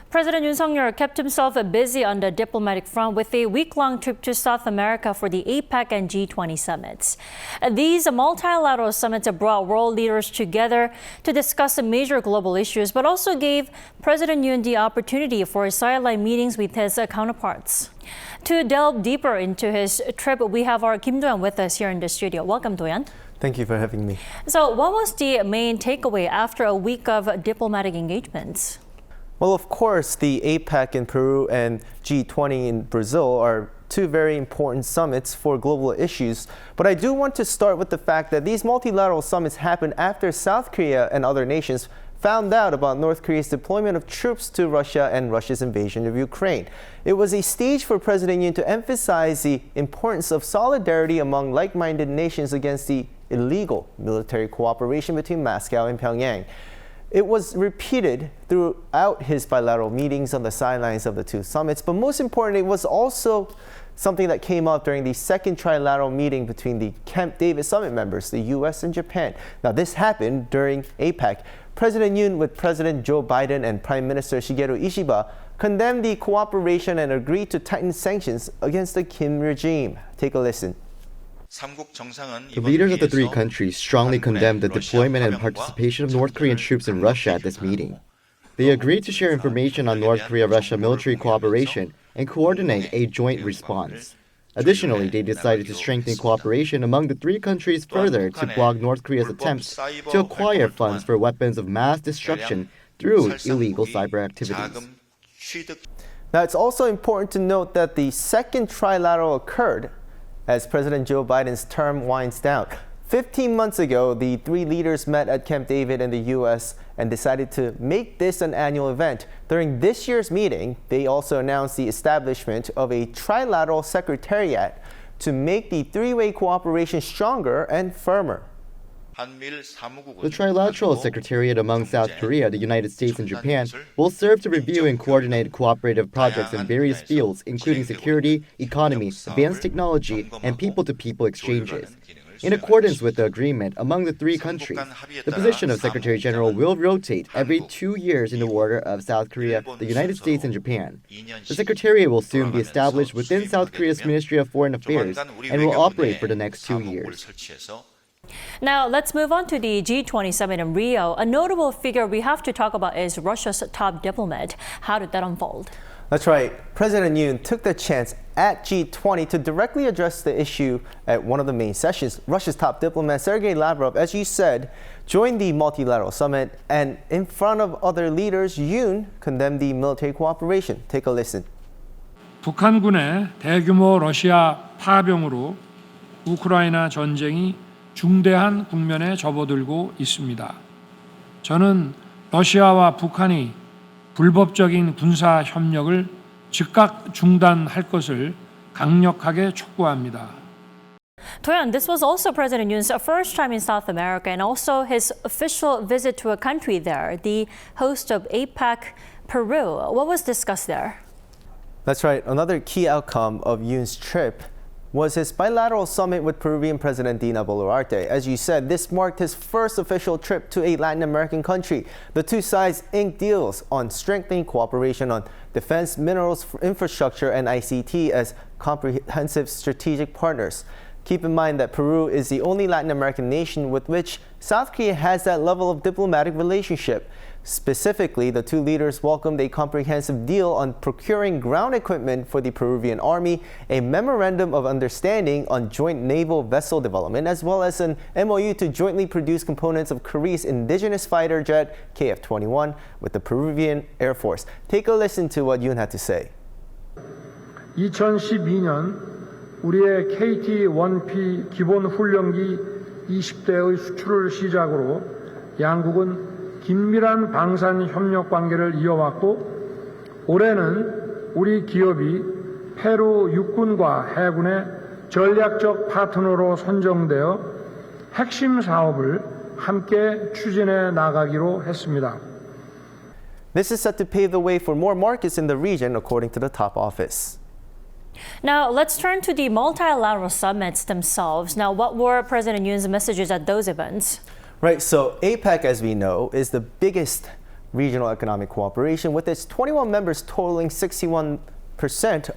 President Yoon kept himself busy on the diplomatic front with a week-long trip to South America for the APEC and G20 summits. These multilateral summits brought world leaders together to discuss major global issues, but also gave President Yoon the opportunity for sideline meetings with his counterparts. To delve deeper into his trip, we have our Kim Doan with us here in the studio. Welcome, Doan. Thank you for having me. So what was the main takeaway after a week of diplomatic engagements? Well, of course, the APEC in Peru and G20 in Brazil are two very important summits for global issues. But I do want to start with the fact that these multilateral summits happened after South Korea and other nations found out about North Korea's deployment of troops to Russia and Russia's invasion of Ukraine. It was a stage for President Yoon to emphasize the importance of solidarity among like-minded nations against the illegal military cooperation between Moscow and Pyongyang. It was repeated throughout his bilateral meetings on the sidelines of the two summits, but most importantly, it was also something that came up during the second trilateral meeting between the Camp David summit members, the U.S. and Japan. Now, this happened during APEC. President Yoon, with President Joe Biden and Prime Minister Shigeru Ishiba, condemned the cooperation and agreed to tighten sanctions against the Kim regime. Take a listen. The leaders of the three countries strongly condemned the deployment and participation of North Korean troops in Russia at this meeting. They agreed to share information on North Korea-Russia military cooperation and coordinate a joint response. Additionally, they decided to strengthen cooperation among the three countries further to block North Korea's attempts to acquire funds for weapons of mass destruction through illegal cyber activities. Now, it's also important to note that the second trilateral occurred as President Joe Biden's term winds down. 15 months ago, the three leaders met at Camp David in the U.S. and decided to make this an annual event. During this year's meeting, they also announced the establishment of a trilateral secretariat to make the three-way cooperation stronger and firmer. The trilateral secretariat among South Korea, the United States, and Japan will serve to review and coordinate cooperative projects in various fields, including security, economy, advanced technology, and people-to-people exchanges. In accordance with the agreement among the three countries, the position of Secretary General will rotate every 2 years in the order of South Korea, the United States, and Japan. The Secretariat will soon be established within South Korea's Ministry of Foreign Affairs and will operate for the next 2 years. Now, let's move on to the G20 summit in Rio. A notable figure we have to talk about is Russia's top diplomat. How did that unfold? That's right. President Yoon took the chance at G20 to directly address the issue at one of the main sessions. Russia's top diplomat, Sergei Lavrov, as you said, joined the multilateral summit, and in front of other leaders, Yoon condemned the military cooperation. Take a listen. 북한군의 대규모 러시아 파병으로 우크라이나 전쟁이 중대한 국면에 접어들고 있습니다. 저는 러시아와 북한이 불법적인 군사 협력을 즉각 중단할 것을 강력하게 촉구합니다. Doan, this was also President Yoon's first time in South America and also his official visit to a country there, the host of APEC Peru. What was discussed there? That's right. Another key outcome of Yoon's trip was his bilateral summit with Peruvian President Dina Boluarte. As you said, this marked his first official trip to a Latin American country. The two sides inked deals on strengthening cooperation on defense, minerals, infrastructure, and ICT as comprehensive strategic partners. Keep in mind that Peru is the only Latin American nation with which South Korea has that level of diplomatic relationship. Specifically, the two leaders welcomed a comprehensive deal on procuring ground equipment for the Peruvian army, a memorandum of understanding on joint naval vessel development, as well as an MOU to jointly produce components of Korea's indigenous fighter jet KF-21 with the Peruvian Air Force. Take a listen to what Yoon had to say. 2012년 우리의 KT-1P 기본 훈련기 20대의 수출을 시작으로 양국은 긴밀한 방산 협력 관계를 이어왔고 올해는 우리 기업이 페루 육군과 해군의 전략적 파트너로 선정되어 핵심 사업을 함께 추진해 나가기로 했습니다. This is set to pave the way for more markets in the region, according to the top office. Now, let's turn to the multilateral summits themselves. Now, what were President Yoon's messages at those events? Right, so APEC, as we know, is the biggest regional economic cooperation with its 21 members totaling 61%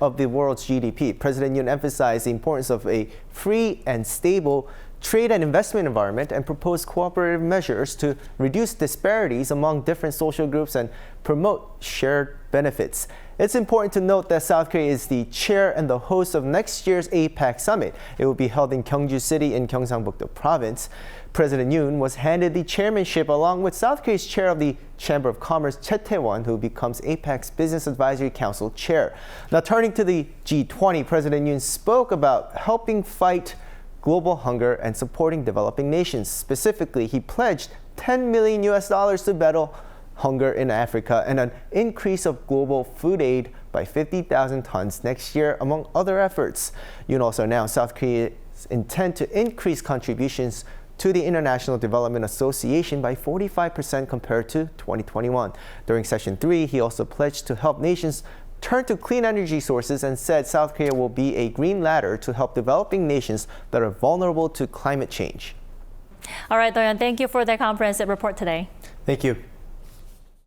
of the world's GDP. President Yoon emphasized the importance of a free and stable trade and investment environment and proposed cooperative measures to reduce disparities among different social groups and promote shared benefits. It's important to note that South Korea is the chair and the host of next year's APEC Summit. It will be held in Gyeongju City in Gyeongsangbuk-do Province. President Yoon was handed the chairmanship along with South Korea's chair of the Chamber of Commerce, Choi Tae-won, who becomes APEC's Business Advisory Council chair. Now turning to the G20, President Yoon spoke about helping fight global hunger and supporting developing nations. Specifically, he pledged $10 million to battle hunger in Africa and an increase of global food aid by 50,000 tons next year, among other efforts. Yoon also announced South Korea's intent to increase contributions to the International Development Association by 45% compared to 2021. During Session 3, he also pledged to help nations turn to clean energy sources and said South Korea will be a green ladder to help developing nations that are vulnerable to climate change. All right, Doan, thank you for that comprehensive report today. Thank you.